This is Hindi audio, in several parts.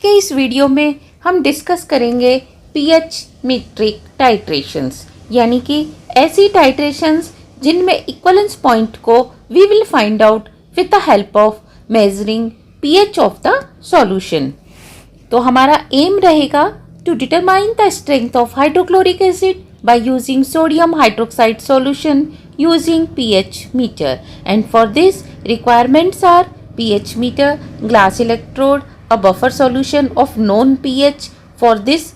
के इस वीडियो में हम डिस्कस करेंगे पीएच मीट्रिक टाइट्रेशंस, यानी कि ऐसी टाइट्रेशंस जिनमें इक्वलेंस पॉइंट को we will find out with the help of measuring pH of the solution. तो हमारा एम रहेगा to determine the strength of hydrochloric acid by using sodium hydroxide solution using pH meter, and for this requirements are pH meter, glass electrode, a buffer solution of known pH. For this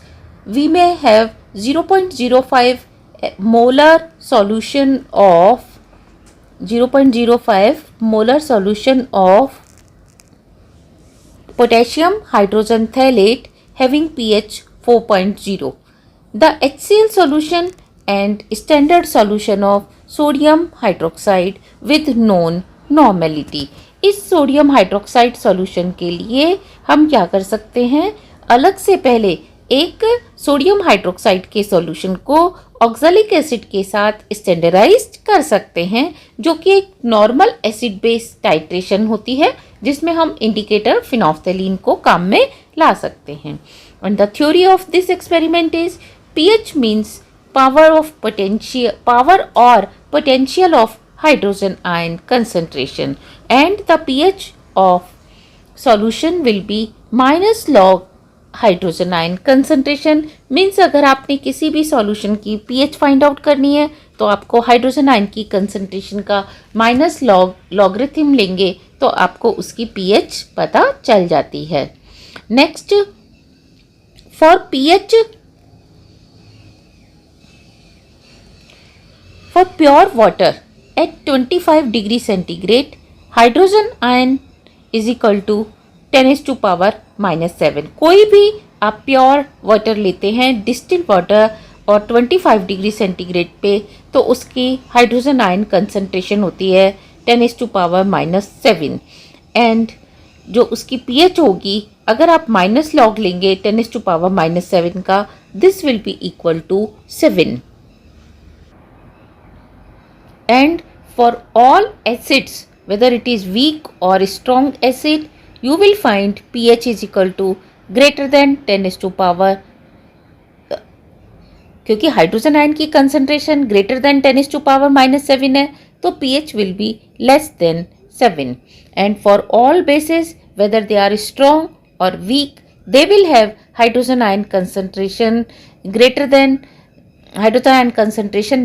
we may have 0.05 molar solution of 0.05 molar solution of potassium hydrogen phthalate having pH 4.0. The HCl solution and standard solution of sodium hydroxide with known normality. इस सोडियम हाइड्रोक्साइड सॉल्यूशन के लिए हम क्या कर सकते हैं, अलग से पहले एक सोडियम हाइड्रोक्साइड के सॉल्यूशन को ऑक्सैलिक एसिड के साथ स्टैंडर्डाइज्ड कर सकते हैं, जो कि एक नॉर्मल एसिड बेस टाइट्रेशन होती है जिसमें हम इंडिकेटर फिनोल्फ्थालीन को काम में ला सकते हैं। And the theory of this experiment is pH means power or potential of hydrogen ion concentration, and the pH of solution will be minus log hydrogen ion concentration. Means अगर आपने किसी भी सॉल्यूशन की पीएच फाइंड आउट करनी है तो आपको हाइड्रोजन आयन की कंसंट्रेशन का माइनस लॉगरिथम लेंगे तो आपको उसकी पीएच पता चल जाती है। Next, for pH for pure water at 25 degree centigrade, hydrogen ion is equal to 10⁻⁻7। कोई भी आप प्योर वाटर लेते हैं, डिस्टिल वाटर, और 25 डिग्री सेंटीग्रेड पे, तो उसकी हाइड्रोजन आयन कंसंट्रेशन होती है 10⁻⁻7, एंड जो उसकी पीएच होगी अगर आप माइनस लॉग लेंगे 10⁻⁻7 का, this will be equal to 7। And for all acids, whether it is weak or strong acid, you will find pH is equal to greater than 10⁻, क्योंकि हाइड्रोजन आयन की कंसंट्रेशन ग्रेटर देन 10⁻⁻7 है तो pH will be less than 7. And for all bases, whether they are strong or weak, they will have hydrogen ion concentration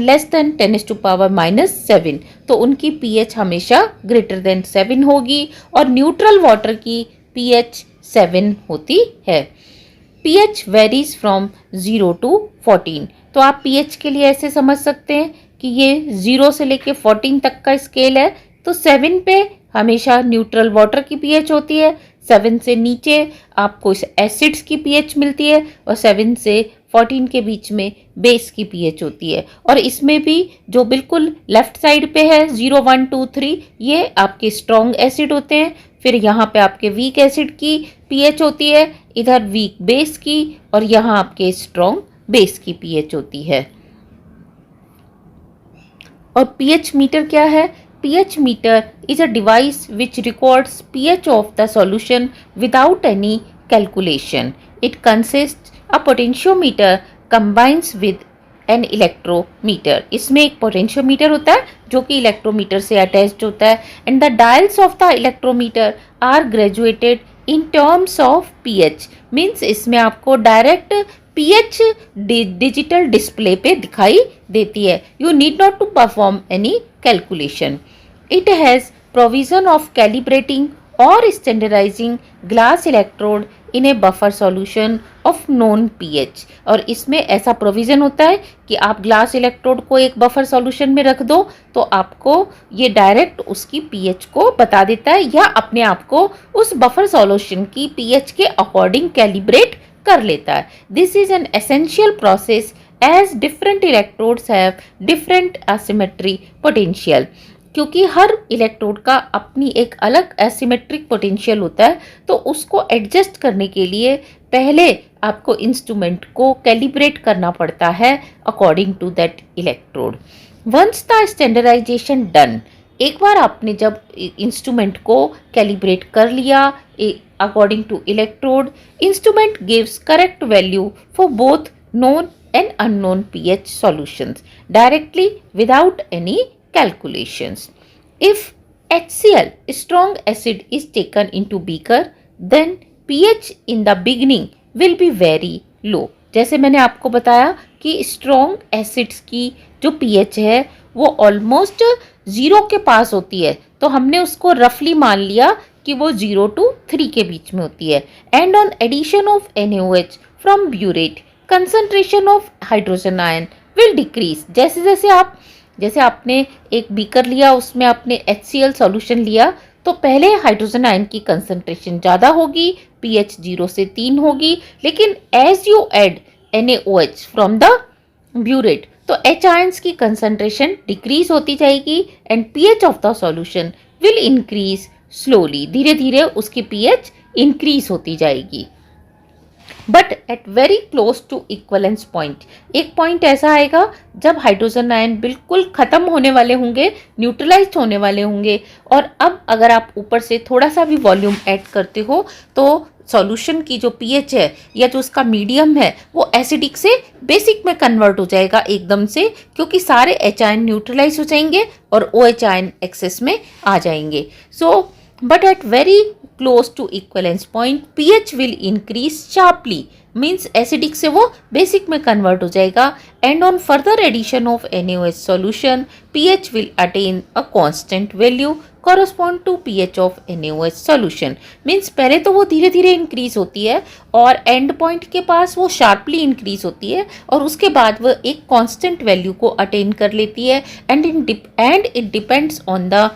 less than 10⁻⁻7, तो उनकी पीएच हमेशा ग्रेटर देन 7 होगी, और न्यूट्रल वाटर की पीएच 7 होती है। पीएच वेरीज फ्रॉम 0 to 14, तो आप पीएच के लिए ऐसे समझ सकते हैं कि ये 0 से लेके 14 तक का स्केल है, तो 7 पे हमेशा न्यूट्रल वाटर की पीएच होती है, 7 से नीचे आपको एसिड्स की पीएच मिलती है, और 7 से 14 के बीच में बेस की पीएच होती है। और इसमें भी जो बिल्कुल लेफ्ट साइड पे है 0, 1, 2, 3, ये आपके स्ट्रॉन्ग एसिड होते हैं। फिर यहाँ पे आपके वीक एसिड की पीएच होती है, इधर वीक बेस की, और यहाँ आपके स्ट्रॉन्ग बेस की पीएच होती है। और पीएच मीटर क्या है? pH meter is a device which records pH of the solution without any calculation. It consists a potentiometer combines with an electrometer. इसमें एक potentiometer होता है जो कि इलेक्ट्रोमीटर से अटैच्ड होता है, and the dials of the electrometer are graduated in terms of pH. Means इसमें आपको डायरेक्ट pH डिजिटल डिस्प्ले पे दिखाई देती है। You need not to perform any calculation. It has provision of calibrating or standardizing glass electrode in a buffer solution of known pH. और इसमें ऐसा प्रोविज़न होता है कि आप ग्लास इलेक्ट्रोड को एक बफर सॉल्यूशन में रख दो तो आपको ये डायरेक्ट उसकी पीएच को बता देता है, या अपने आप को उस बफर सॉल्यूशन की पीएच के अकॉर्डिंग कैलिब्रेट कर लेता है। This is an essential process as different electrodes have different asymmetry potential. क्योंकि हर इलेक्ट्रोड का अपनी एक अलग एसिमेट्रिक पोटेंशियल होता है, तो उसको एडजस्ट करने के लिए पहले आपको इंस्ट्रूमेंट को कैलिब्रेट करना पड़ता है according to that electrode. Once the standardization done, एक बार आपने जब इंस्ट्रूमेंट को कैलिब्रेट कर लिया according to electrode, instrument gives correct value for both known and unknown pH solutions directly without any calculations. If HCl strong acid is taken into beaker, then pH in the beginning will be very low. जैसे मैंने आपको बताया कि स्ट्रॉन्ग एसिड्स की जो pH है वो ऑलमोस्ट 0 के पास होती है, तो हमने उसको रफली मान लिया कि वो 0 to 3 के बीच में होती है. And on addition of NaOH from burette, concentration of hydrogen ion will decrease. जैसे आपने एक बीकर लिया, उसमें आपने HCl सॉल्यूशन लिया, तो पहले हाइड्रोजन आयन की कंसंट्रेशन ज़्यादा होगी, pH 0 से 3 होगी, लेकिन as you add NaOH from the burette तो H आयंस की कंसंट्रेशन डिक्रीज होती जाएगी and pH of the solution will increase slowly. धीरे धीरे उसकी pH इंक्रीज होती जाएगी. But at very close to equivalence point, एक पॉइंट ऐसा आएगा जब हाइड्रोजन आयन बिल्कुल ख़त्म होने वाले होंगे, न्यूट्रलाइज होने वाले होंगे, और अब अगर आप ऊपर से थोड़ा सा भी वॉल्यूम ऐड करते हो तो सॉल्यूशन की जो pH है या जो उसका मीडियम है वो एसिडिक से बेसिक में कन्वर्ट हो जाएगा एकदम से, क्योंकि सारे H आयन न्यूट्रलाइज हो जाएंगे और OH आयन एक्सेस में आ जाएंगे. सो but at very close to equivalence point pH will increase sharply, means acidic से वो basic में convert हो जाएगा. and on further addition of NaOH solution pH will attain a constant value correspond to pH of NaOH solution. means पहले तो वो धीरे धीरे increase होती है और end point के पास वो sharply increase होती है और उसके बाद वो एक constant value को attain कर लेती है. and it depends on the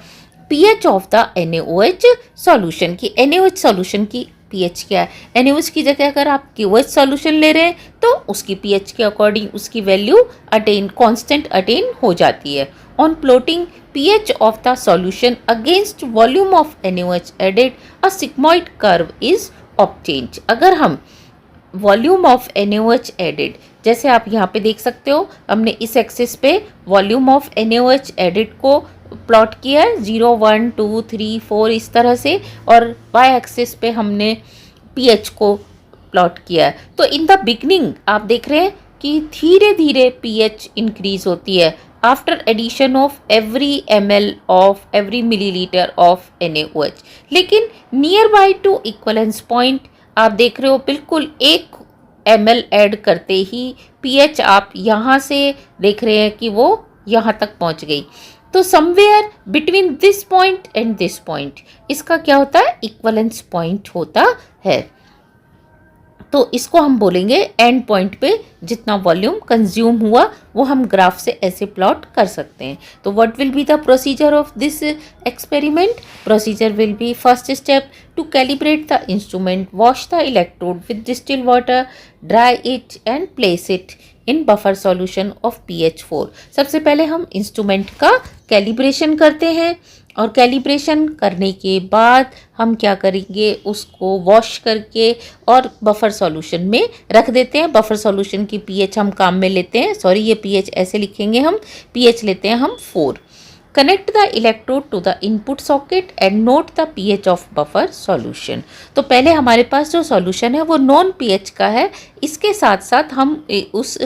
pH of the NaOH solution की. NaOH सॉल्यूशन की pH क्या है? NaOH की जगह अगर आप KOH सॉल्यूशन ले रहे हैं तो उसकी pH के अकॉर्डिंग उसकी वैल्यू कांस्टेंट अटेन हो जाती है. On plotting pH of the solution against volume of NaOH added a sigmoid curve is obtained. अगर हम वॉल्यूम ऑफ NaOH एडेड, जैसे आप यहाँ पे देख सकते हो, हमने इस एक्सिस पे वॉल्यूम ऑफ NaOH एडेड को प्लॉट किया है 0 1 2 3 4 इस तरह से, और वाई एक्सिस पे हमने pH को प्लॉट किया है. तो इन द बिगनिंग आप देख रहे हैं कि धीरे धीरे pH इंक्रीज होती है after addition of every ml of every millilitre of NaOH. लेकिन near by to equivalence point आप देख रहे हो बिल्कुल 1 ml ऐड करते ही pH आप यहाँ से देख रहे हैं कि वो यहाँ तक पहुँच गई. तो somewhere between this point and this point इसका क्या होता है? इक्वलेंस पॉइंट होता है. तो इसको हम बोलेंगे एंड पॉइंट पे जितना वॉल्यूम कंज्यूम हुआ वो हम ग्राफ से ऐसे प्लॉट कर सकते हैं. तो what will be the procedure of this experiment? Procedure will be first step to calibrate the instrument, wash the electrode with distil water, dry it and place it in buffer solution of pH 4. सबसे पहले हम इंस्ट्रूमेंट का कैलिब्रेशन करते हैं और कैलिब्रेशन करने के बाद हम क्या करेंगे, उसको वॉश करके और बफर सॉल्यूशन में रख देते हैं. बफर सॉल्यूशन की pH हम काम में लेते हैं, सॉरी ये pH ऐसे लिखेंगे हम, pH लेते हैं हम 4. Connect the electrode to the input socket and note the pH of buffer solution. तो पहले हमारे पास जो सॉल्यूशन है वो नॉन pH का है. इसके साथ साथ हम उस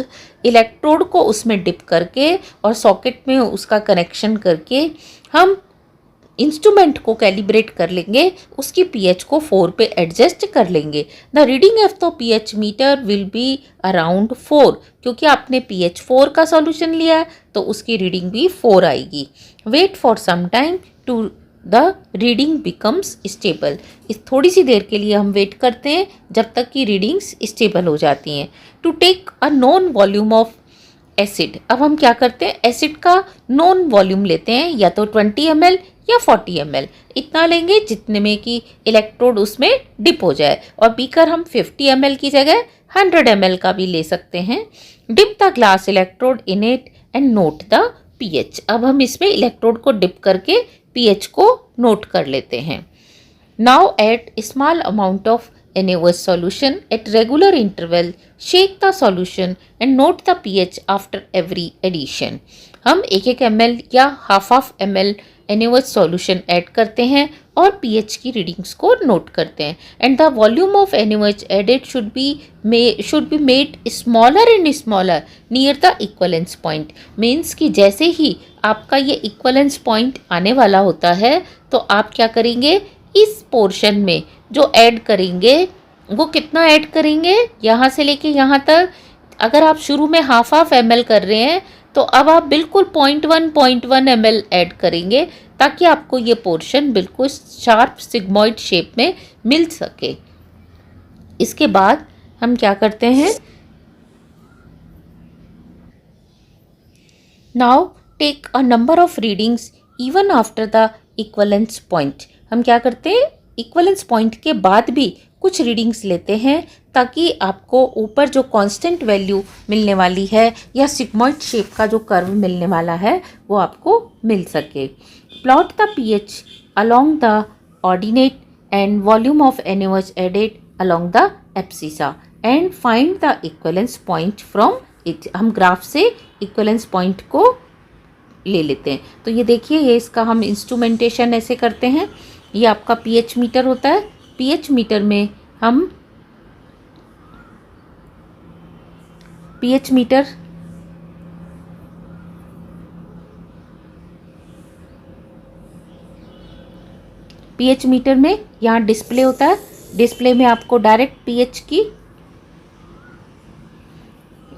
इलेक्ट्रोड को उसमें डिप करके और सॉकेट में उसका कनेक्शन करके हम इंस्ट्रूमेंट को कैलिब्रेट कर लेंगे, उसकी pH को 4 पे एडजस्ट कर लेंगे. The reading of the pH meter will be around 4, क्योंकि आपने pH 4 का सॉल्यूशन लिया है तो उसकी रीडिंग भी 4 आएगी. Wait for some time to the reading becomes stable. इस थोड़ी सी देर के लिए हम वेट करते हैं जब तक कि रीडिंग्स स्टेबल हो जाती हैं. To take a known volume of acid, अब हम क्या करते हैं, एसिड का नॉन वॉल्यूम लेते हैं, या तो 20 ml या 40 ml, इतना लेंगे जितने में कि इलेक्ट्रोड उसमें डिप हो जाए. और बीकर हम 50 ml की जगह 100 ml का भी ले सकते हैं. Dip the glass electrode in it and note the pH. अब हम इसमें इलेक्ट्रोड को डिप करके pH को नोट कर लेते हैं. Now add small amount of NaOH solution at regular interval, shake the solution and note the pH after every addition. हम 1 ml या half ml NaOH solution add करते हैं और pH की रीडिंग्स को नोट करते हैं। And the volume of NaOH added should be made smaller and smaller near the equivalence point. Means कि जैसे ही आपका ये इक्वलेंस पॉइंट आने वाला होता है तो आप क्या करेंगे, इस पोर्शन में जो ऐड करेंगे वो कितना ऐड करेंगे, यहाँ से लेके यहाँ तक अगर आप शुरू में हाफ ml कर रहे हैं तो अब आप बिल्कुल 0.1 ml ऐड करेंगे ताकि आपको ये पोर्शन बिल्कुल शार्प सिग्मॉइड शेप में मिल सके। इसके बाद हम क्या करते हैं, now take a number of readings even after the equivalence point. हम क्या करते हैं, इक्वलेंस पॉइंट के बाद भी कुछ रीडिंग्स लेते हैं ताकि आपको ऊपर जो कांस्टेंट वैल्यू मिलने वाली है या सिग्मॉइड शेप का जो कर्व मिलने वाला है वो आपको मिल सके। Plot the pH along the ordinate and volume of NaOH added along the abscissa and find the equivalence point from it। हम ग्राफ से इक्वलेंस पॉइंट को ले लेते हैं। तो ये देखिए, ये इसका हम इंस्ट्रूमेंटेशन ऐसे करते हैं। ये आपका pH मीटर होता है। pH मीटर में हम pH मीटर में यहाँ डिस्प्ले होता है। डिस्प्ले में आपको डायरेक्ट pH की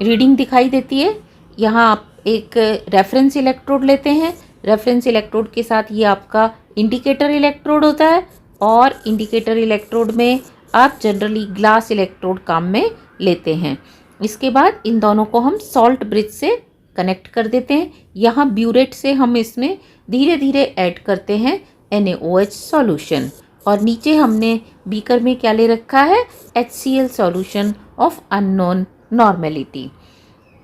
रीडिंग दिखाई देती है। यहाँ आप एक रेफरेंस इलेक्ट्रोड लेते हैं। रेफरेंस इलेक्ट्रोड के साथ ये आपका इंडिकेटर इलेक्ट्रोड होता है और इंडिकेटर इलेक्ट्रोड में आप जनरली ग्लास इलेक्ट्रोड काम में लेते हैं। इसके बाद इन दोनों को हम सॉल्ट ब्रिज से कनेक्ट कर देते हैं। यहाँ ब्यूरेट से हम इसमें धीरे धीरे ऐड करते हैं NaOH सॉल्यूशन और नीचे हमने बीकर में क्या ले रखा है, HCl solution of unknown normality.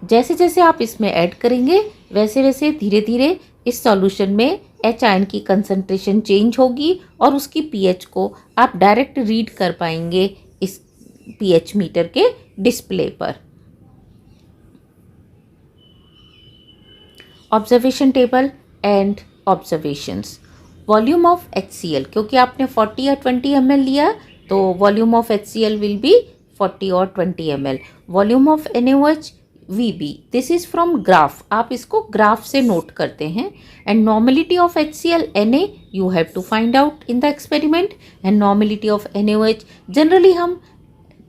जैसे जैसे आप इसमें ऐड करेंगे वैसे वैसे धीरे धीरे इस सॉल्यूशन में H आयन की कंसंट्रेशन चेंज होगी और उसकी pH को आप डायरेक्ट रीड कर पाएंगे इस pH मीटर के डिस्प्ले पर। Observation table and observations. Volume of HCl, क्योंकि आपने 40 या 20 ml लिया तो वॉल्यूम ऑफ HCl विल बी 40 और 20 ml। Volume of NaOH VB, this is from graph, आप इसको ग्राफ से नोट करते हैं। And normality of HCl Na you have to find out in the experiment. And normality of NaOH generally हम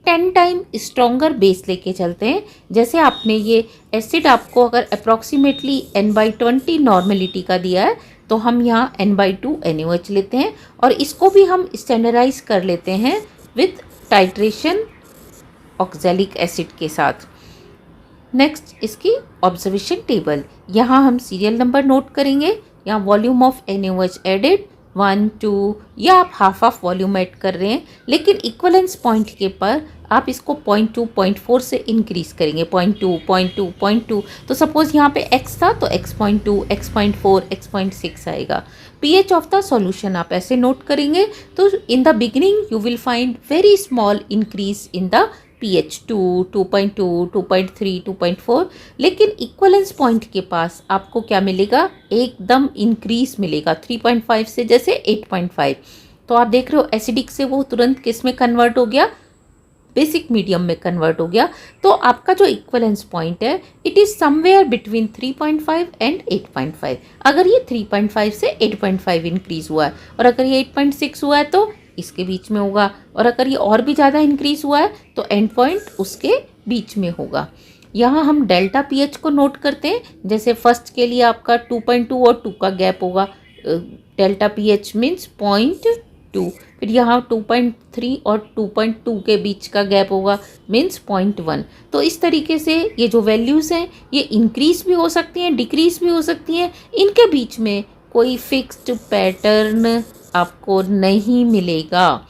10 टाइम स्ट्रॉन्गर बेस लेके चलते हैं। जैसे आपने ये एसिड आपको अगर अप्रॉक्सीमेटली N/20 नॉर्मेलिटी का दिया है तो हम यहाँ N/2 NaOH लेते हैं और इसको भी हम स्टैंडर्डाइज कर लेते हैं विथ टाइट्रेशन ऑक्जेलिक एसिड के साथ। नेक्स्ट इसकी ऑब्जर्वेशन टेबल, यहाँ हम सीरियल नंबर नोट करेंगे। यहाँ वॉल्यूम ऑफ NaOH एडेड 1 2 या आप हाफ वॉल्यूम ऐड कर रहे हैं, लेकिन इक्वलेंस पॉइंट के पर आप इसको 0.2 0.4 से इंक्रीज करेंगे। 0.2 0.2 0.2, तो सपोज यहाँ पे x था तो x.2 x.4 x.6 आएगा। pH ऑफ द सॉल्यूशन आप ऐसे नोट करेंगे। तो in the beginning you will find very small increase in the pH 2 2.2 2.3 2.4, लेकिन इक्वलेंस पॉइंट के पास आपको क्या मिलेगा, एकदम इंक्रीज मिलेगा 3.5 से जैसे 8.5। तो आप देख रहे हो एसिडिक से वो तुरंत किस में कन्वर्ट हो गया, बेसिक मीडियम में कन्वर्ट हो गया। तो आपका जो इक्वलेंस पॉइंट है it is somewhere between 3.5 and 8.5। अगर ये 3.5 से 8.5 इंक्रीज हुआ है और अगर ये 8.6 हुआ है तो इसके बीच में होगा, और अगर ये और भी ज़्यादा इंक्रीज हुआ है तो एंड पॉइंट उसके बीच में होगा। यहाँ हम डेल्टा pH को नोट करते हैं। जैसे फर्स्ट के लिए आपका 2.2 और 2 का गैप होगा, डेल्टा pH मीन्स 0.2। फिर यहाँ 2.3 और 2.2 के बीच का गैप होगा मीन्स 0.1। तो इस तरीके से ये जो वैल्यूज़ हैं ये इंक्रीज भी हो सकती हैं, डिक्रीज भी हो सकती हैं। इनके बीच में कोई फिक्स्ड पैटर्न आपको नहीं मिलेगा।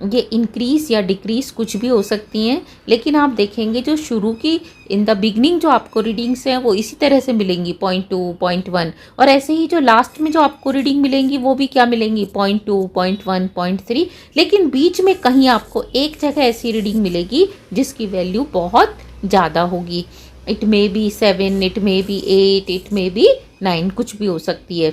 ये इंक्रीज या डिक्रीज कुछ भी हो सकती हैं, लेकिन आप देखेंगे जो शुरू की इन द बिगनिंग जो आपको रीडिंग्स हैं वो इसी तरह से मिलेंगी 0.2 0.1, और ऐसे ही जो लास्ट में जो आपको रीडिंग मिलेंगी वो भी क्या मिलेंगी 0.2 0.1 0.3। लेकिन बीच में कहीं आपको एक जगह ऐसी रीडिंग मिलेगी जिसकी वैल्यू बहुत ज़्यादा होगी। It may be 7, it may be 8, it may be 9, कुछ भी हो सकती है।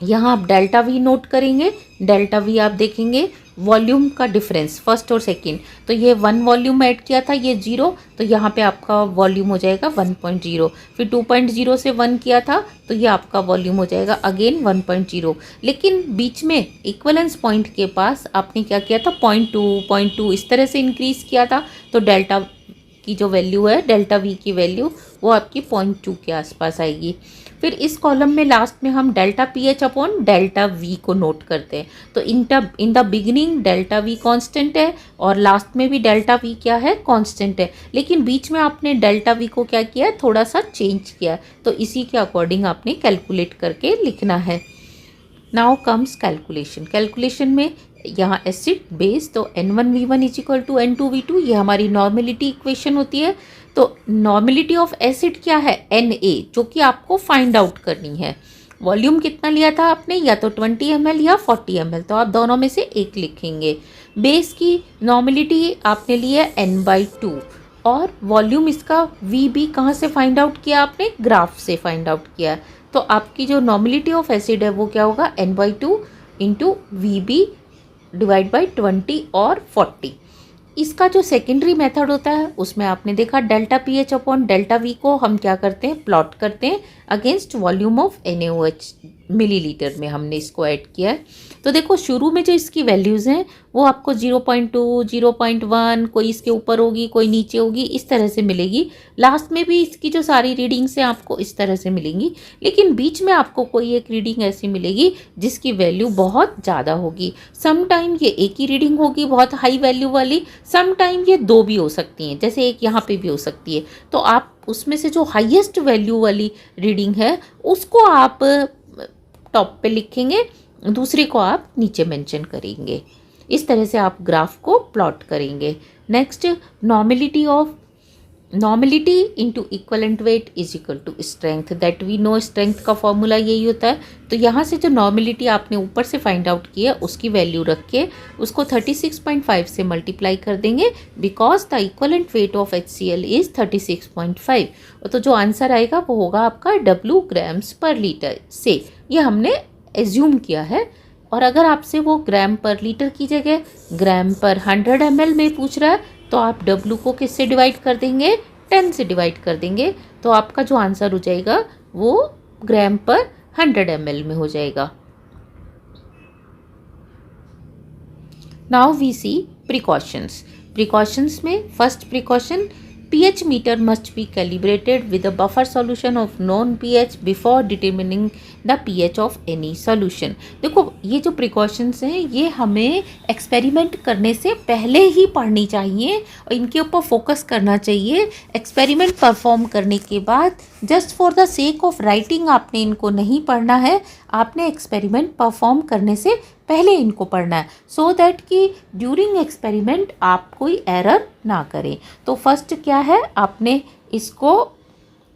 यहाँ आप डेल्टा वी नोट करेंगे। डेल्टा वी आप देखेंगे वॉल्यूम का डिफरेंस फर्स्ट और सेकंड, तो ये 1 वॉल्यूम ऐड किया था, ये 0, तो यहाँ पे आपका वॉल्यूम हो जाएगा 1.0। फिर 2.0 से 1 किया था तो ये आपका वॉल्यूम हो जाएगा अगेन 1.0। लेकिन बीच में इक्वलेंस पॉइंट के पास आपने क्या किया था, 0.2 इस तरह से इंक्रीज़ किया था, तो डेल्टा की जो वैल्यू है, डेल्टा वी की वैल्यू वो आपकी 0.2 के आसपास आएगी। फिर इस कॉलम में लास्ट में हम delta P H upon delta we को नोट करते हैं। तो in the beginning delta V constant है और लास्ट में भी डेल्टा वी क्या है, कांस्टेंट है, लेकिन बीच में आपने डेल्टा वी को क्या किया, थोड़ा सा चेंज किया, तो इसी के अकॉर्डिंग आपने कैलकुलेट करके लिखना है। Now comes calculation. कैलकुलेशन में यहाँ एसिड बेस, तो N1V1 is equal to N2V2, ये हमारी नॉर्मेलिटी इक्वेशन होती है। तो नॉर्मेलिटी ऑफ एसिड क्या है, Na, जो कि आपको फाइंड आउट करनी है। वॉल्यूम कितना लिया था आपने, या तो 20 ml या 40 ml, तो आप दोनों में से एक लिखेंगे। बेस की नॉर्मेलिटी आपने लिया N/2 और वॉल्यूम इसका Vb कहाँ से फाइंड आउट किया आपने, ग्राफ से फाइंड आउट किया। तो आपकी जो नॉर्मेलिटी ऑफ एसिड है वो क्या होगा, N/2 into Vb divide by 20 और 40। इसका जो सेकेंडरी मेथड होता है उसमें आपने देखा delta P H upon delta we को हम क्या करते हैं, प्लॉट करते हैं against volume of NaOH, millilitre में हमने इसको ऐड किया है। तो देखो शुरू में जो इसकी वैल्यूज़ हैं वो आपको 0.2, 0.1, कोई इसके ऊपर होगी कोई नीचे होगी, इस तरह से मिलेगी। लास्ट में भी इसकी जो सारी रीडिंग्स हैं आपको इस तरह से मिलेंगी, लेकिन बीच में आपको कोई एक रीडिंग ऐसी मिलेगी जिसकी वैल्यू बहुत ज़्यादा होगी। सम टाइम ये एक ही रीडिंग होगी बहुत हाई वैल्यू वाली, सम टाइम ये 2 भी हो सकती हैं, जैसे एक यहाँ पे भी हो सकती है। तो आप उसमें से जो हाईएस्ट वैल्यू वाली रीडिंग है उसको आप टॉप पे लिखेंगे, दूसरे को आप नीचे मेंशन करेंगे। इस तरह से आप ग्राफ को प्लॉट करेंगे। Next, normality into equivalent weight is equal to strength, that we know. Strength का फॉर्मूला यही होता है। तो यहाँ से जो नॉर्मेलिटी आपने ऊपर से फाइंड आउट की है उसकी वैल्यू रख के उसको 36.5 से मल्टीप्लाई कर देंगे, because the equivalent weight of HCl is 36.5। तो जो आंसर आएगा वो होगा आपका W ग्राम्स पर लीटर से, ये हमने एज्यूम किया है। और अगर आपसे वो ग्राम पर लीटर की जगह ग्राम पर 100 ml में पूछ रहा है तो आप W को किससे डिवाइड कर देंगे, 10 से डिवाइड कर देंगे, तो आपका जो आंसर हो जाएगा वो ग्राम पर 100 ml में हो जाएगा। Now we see precautions. Precautions में first precaution, pH meter must be calibrated with a buffer solution of known pH before determining the pH of any solution। देखो ये जो प्रिकॉशंस हैं ये हमें एक्सपेरिमेंट करने से पहले ही पढ़नी चाहिए और इनके ऊपर फोकस करना चाहिए। एक्सपेरिमेंट परफॉर्म करने के बाद just for the sake of writing आपने इनको नहीं पढ़ना है, आपने एक्सपेरिमेंट परफॉर्म करने से पहले इनको पढ़ना है, सो दैट कि ड्यूरिंग एक्सपेरिमेंट आप कोई एरर ना करें। तो फर्स्ट क्या है, आपने इसको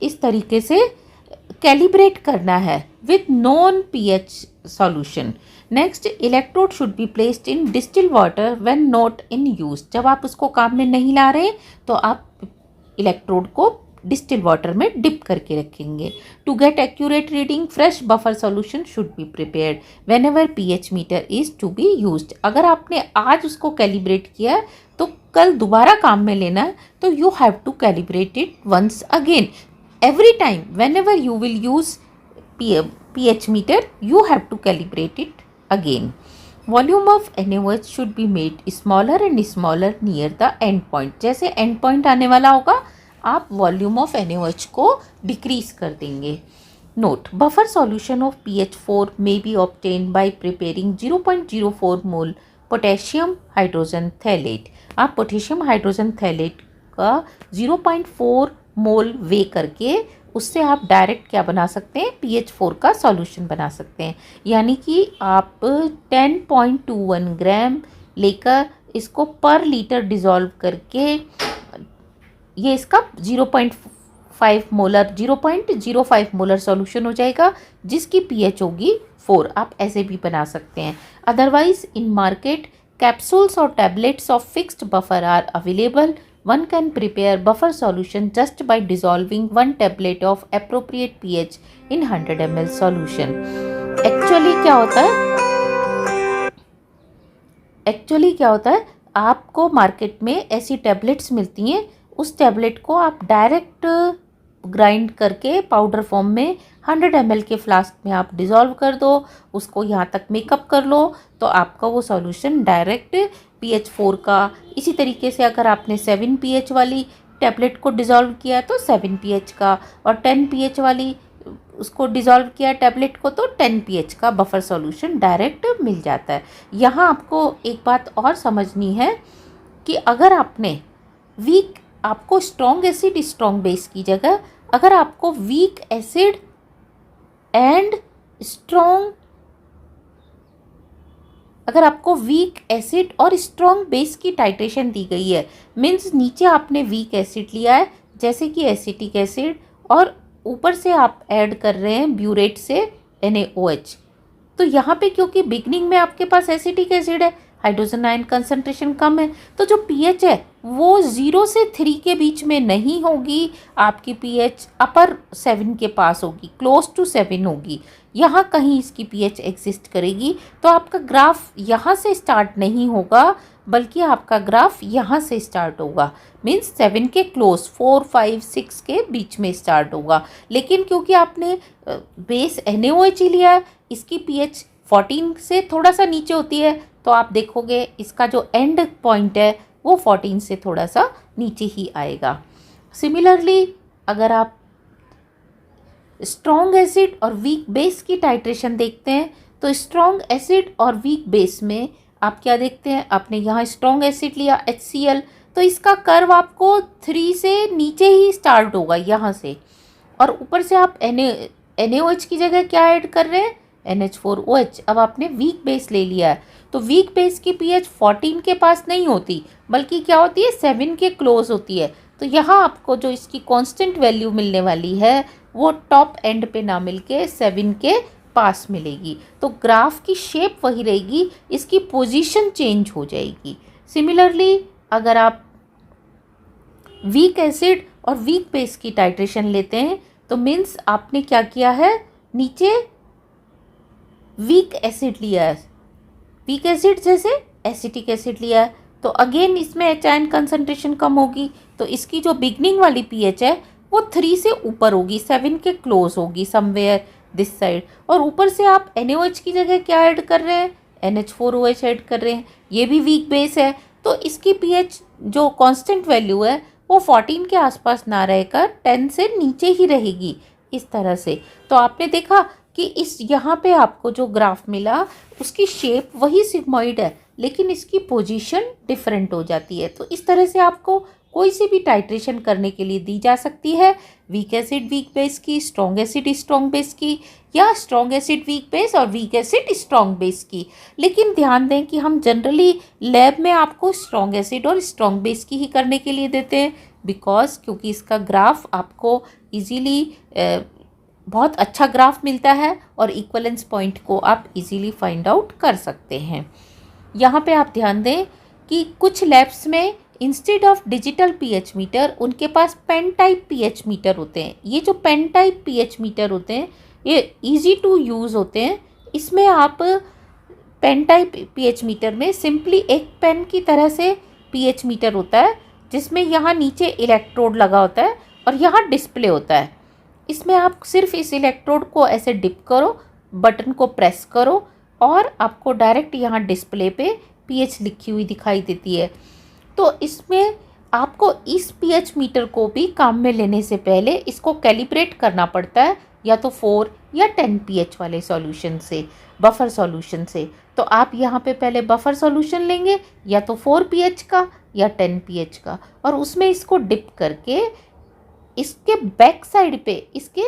इस तरीके से कैलिब्रेट करना है with non pH solution. Next, electrode should be placed in distil water when not in use. जब आप उसको काम में नहीं ला रहे तो आप इलेक्ट्रोड को डिस्टिल वाटर में डिप करके रखेंगे। To get accurate reading fresh buffer solution should be prepared whenever pH meter is to be used. अगर आपने आज उसको कैलिब्रेट किया है तो कल दोबारा काम में लेना है तो you have to calibrate it once again. Every time whenever you will use pH meter you have to calibrate it again. Volume of NaOH should be made smaller and smaller near the end point. जैसे एंड पॉइंट आने वाला होगा आप वॉल्यूम ऑफ NaOH को डिक्रीज कर देंगे। Note, buffer solution of pH 4 may be obtain by preparing 0.04 mole potassium hydrogen phthalate. आप पोटेशियम हाइड्रोजन थैलेट का 0.4 मोल वे करके उससे आप डायरेक्ट क्या बना सकते हैं, pH 4 का सॉल्यूशन बना सकते हैं। यानी कि आप 10.21 ग्राम लेकर इसको पर लीटर डिज़ोल्व करके ये इसका 0.05 मोलर सॉल्यूशन हो जाएगा जिसकी pH होगी 4। आप ऐसे भी बना सकते हैं। अदरवाइज इन मार्केट कैप्सूल्स और tablets of fixed buffer are available. One can prepare buffer solution just by dissolving 1 tablet of appropriate pH in 100 ml solution. Actual actually क्या होता है, आपको मार्केट में ऐसी टैबलेट्स मिलती हैं, उस टैबलेट को आप डायरेक्ट ग्राइंड करके पाउडर फॉर्म में 100 ml के फ्लास्क में आप डिज़ोल्व कर दो, उसको यहाँ तक मेकअप कर लो, तो आपका वो सॉल्यूशन डायरेक्ट pH 4 का। इसी तरीके से अगर आपने 7 pH वाली टैबलेट को डिज़ोल्व किया तो 7 pH का, और 10 pH वाली उसको डिज़ोल्व किया टैबलेट को तो 10 pH का बफर सॉल्यूशन डायरेक्ट मिल जाता है। यहाँ आपको एक बात और समझनी है कि अगर आपको स्ट्रॉन्ग एसिड स्ट्रॉन्ग बेस की जगह अगर आपको वीक एसिड एंड स्ट्रॉन्ग अगर आपको वीक एसिड और स्ट्रॉन्ग बेस की टाइट्रेशन दी गई है, मीन्स नीचे आपने वीक एसिड लिया है जैसे कि एसिटिक एसिड, और ऊपर से आप ऐड कर रहे हैं ब्यूरेट से NaOH, तो यहाँ पे क्योंकि बिगनिंग में आपके पास एसिटिक एसिड है, हाइड्रोजन आयन कंसंट्रेशन कम है, तो जो pH है वो 0 से 3 के बीच में नहीं होगी, आपकी pH अपर 7 के पास होगी, क्लोज टू 7 होगी, यहाँ कहीं इसकी pH एग्जिस्ट करेगी। तो आपका ग्राफ यहाँ से स्टार्ट नहीं होगा, बल्कि आपका ग्राफ यहाँ से स्टार्ट होगा, मीन्स 7 के क्लोज 4, 5, 6 के बीच में स्टार्ट होगा। लेकिन क्योंकि आपने बेस NaOH ही लिया है, इसकी pH 14 से थोड़ा सा नीचे होती है, तो आप देखोगे इसका जो एंड पॉइंट है वो 14 से थोड़ा सा नीचे ही आएगा। सिमिलरली अगर आप स्ट्रॉन्ग एसिड और वीक बेस की टाइट्रेशन देखते हैं, तो स्ट्रॉन्ग एसिड और वीक बेस में आप क्या देखते हैं, आपने यहाँ स्ट्रॉन्ग एसिड लिया HCl, तो इसका कर्व आपको 3 से नीचे ही स्टार्ट होगा यहाँ से, और ऊपर से आप NaOH की जगह क्या ऐड कर रहे हैं, NH4OH। अब आपने वीक बेस ले लिया है, तो वीक बेस की pH 14 के पास नहीं होती, बल्कि क्या होती है 7 के क्लोज होती है। तो यहाँ आपको जो इसकी कांस्टेंट वैल्यू मिलने वाली है वो टॉप एंड पे ना मिलके 7 के पास मिलेगी, तो ग्राफ की शेप वही रहेगी, इसकी पोजीशन चेंज हो जाएगी। सिमिलरली अगर आप वीक एसिड और वीक बेस की टाइट्रेशन लेते हैं, तो मीन्स आपने क्या किया है, नीचे वीक एसिड लिया है, वीक एसिड जैसे एसिटिक एसिड लिया है, तो अगेन इसमें H आयन कंसंट्रेशन कम होगी, तो इसकी जो बिगनिंग वाली pH है वो 3 से ऊपर होगी, 7 के क्लोज होगी समवेयर दिस साइड, और ऊपर से आप NaOH की जगह क्या ऐड कर रहे हैं, NH4OH ऐड कर रहे हैं, ये भी वीक बेस है, तो इसकी pH जो कांस्टेंट वैल्यू है वो 14 के आसपास ना रहकर 10 से नीचे ही रहेगी इस तरह से। तो आपने देखा कि इस यहाँ पे आपको जो ग्राफ मिला उसकी शेप वही सिग्मॉइड है, लेकिन इसकी पोजीशन डिफरेंट हो जाती है। तो इस तरह से आपको कोई सी भी टाइट्रेशन करने के लिए दी जा सकती है, वीक एसिड वीक बेस की, स्ट्रॉन्ग एसिड स्ट्रॉन्ग बेस की, या स्ट्रॉन्ग एसिड वीक बेस और वीक एसिड स्ट्रॉन्ग बेस की। लेकिन ध्यान दें कि हम जनरली लैब में आपको स्ट्रॉन्ग एसिड और स्ट्रॉन्ग बेस की ही करने के लिए देते हैं, बिकॉज क्योंकि इसका ग्राफ आपको इजीली बहुत अच्छा ग्राफ मिलता है और इक्वलेंस पॉइंट को आप इजीली फाइंड आउट कर सकते हैं। यहाँ पे आप ध्यान दें कि कुछ लैब्स में instead of digital pH meter उनके पास पेन टाइप pH मीटर होते हैं। ये जो पेन टाइप pH मीटर होते हैं ये इजी टू यूज़ होते हैं। इसमें आप पेन टाइप pH मीटर में सिंपली एक पेन की तरह से pH मीटर होता है, जिसमें यहाँ नीचे इलेक्ट्रोड लगा होता है और यहाँ डिस्प्ले होता है। इसमें आप सिर्फ इस इलेक्ट्रोड को ऐसे डिप करो, बटन को प्रेस करो और आपको डायरेक्ट यहाँ डिस्प्ले पे pH लिखी हुई दिखाई देती है। तो इसमें आपको इस pH मीटर को भी काम में लेने से पहले इसको कैलिब्रेट करना पड़ता है, या तो 4 या 10 pH वाले सॉल्यूशन से, बफर सॉल्यूशन से। तो आप यहाँ पे पहले बफर सॉल्यूशन लेंगे, या तो 4 pH का या 10 pH का, और उसमें इसको डिप करके इसके बैक साइड पे, इसके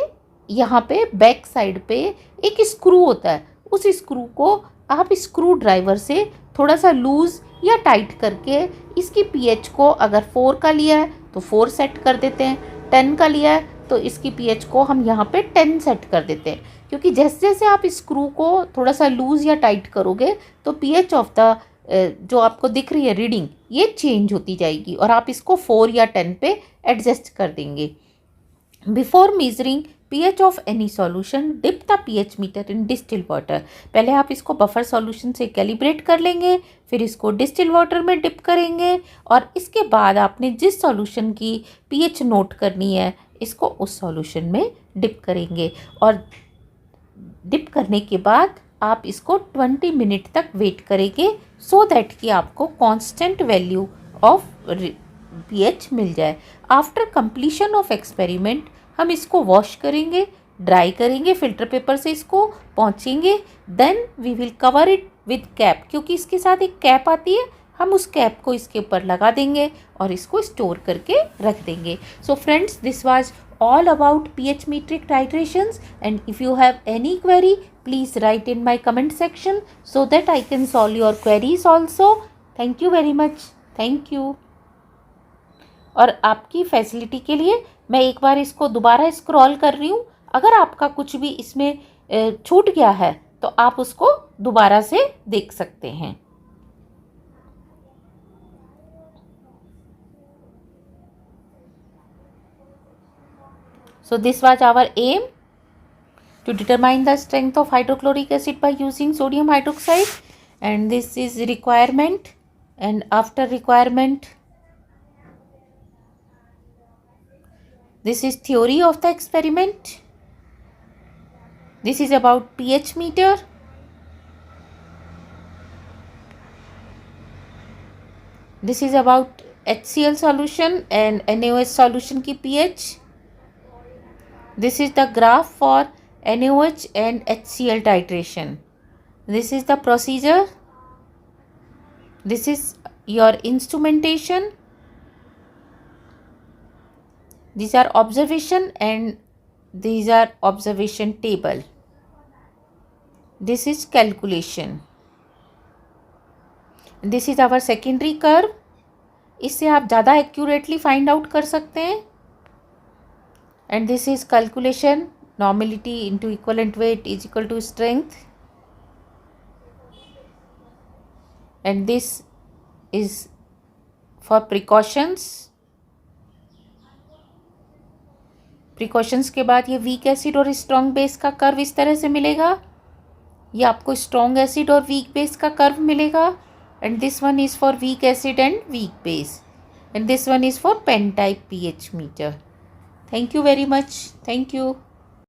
यहाँ पे बैक साइड पे एक स्क्रू होता है, उस स्क्रू को आप स्क्रू ड्राइवर से थोड़ा सा लूज़ या टाइट करके इसकी pH को अगर 4 का लिया है तो 4 सेट कर देते हैं, 10 का लिया है तो इसकी pH को हम यहाँ पे 10 सेट कर देते हैं। क्योंकि जैसे जैसे आप स्क्रू को थोड़ा सा लूज़ या टाइट करोगे तो pH ऑफ द जो आपको दिख रही है रीडिंग ये चेंज होती जाएगी और आप इसको 4 या 10 पे एडजस्ट कर देंगे। Before measuring pH of any solution, dip the pH meter in distilled water. पहले आप इसको बफर सॉल्यूशन से कैलिब्रेट कर लेंगे, फिर इसको डिस्टिल वाटर में डिप करेंगे और इसके बाद आपने जिस सॉल्यूशन की pH नोट करनी है इसको उस सॉल्यूशन में डिप करेंगे और डिप करने के बाद आप इसको 20 मिनट तक वेट करेंगे सो दैट कि आपको कांस्टेंट वैल्यू ऑफ pH मिल जाए। आफ्टर कंप्लीशन ऑफ एक्सपेरिमेंट हम इसको वॉश करेंगे, ड्राई करेंगे, फिल्टर पेपर से इसको पोंछेंगे, then we will cover it with cap, क्योंकि इसके साथ एक कैप आती है, हम उस कैप को इसके ऊपर लगा देंगे और इसको स्टोर करके रख देंगे। So friends, this was all about pH metric titrations, and if you have any query please write in my comment section so that I can solve your queries also. Thank you very much. Thank you. और आपकी फैसिलिटी के लिए मैं एक बार इसको दोबारा स्क्रॉल कर रही हूँ, अगर आपका कुछ भी इसमें छूट गया है तो आप उसको दोबारा से देख सकते हैं। So this was our aim, to determine the strength of hydrochloric acid by using sodium hydroxide, and this is requirement, and after requirement this is theory of the experiment. This is about pH meter. This is about HCl solution and NaOH solution की pH. This is the graph for NaOH and HCl titration. This is the procedure. This is your instrumentation. These are observation and these are observation table. This is calculation. This is our secondary curve. इससे आप ज़्यादा एक्यूरेटली फाइंड आउट कर सकते हैं। And this is calculation, normality into equivalent weight is equal to strength, and this is for precautions. Precautions के बाद ये वीक एसिड और स्ट्रॉन्ग बेस का कर्व इस तरह से मिलेगा, ये आपको स्ट्रॉन्ग एसिड और वीक बेस का कर्व मिलेगा, and this one is for weak acid and weak base, and this one is for pen type pH meter. Thank you very much. Thank you.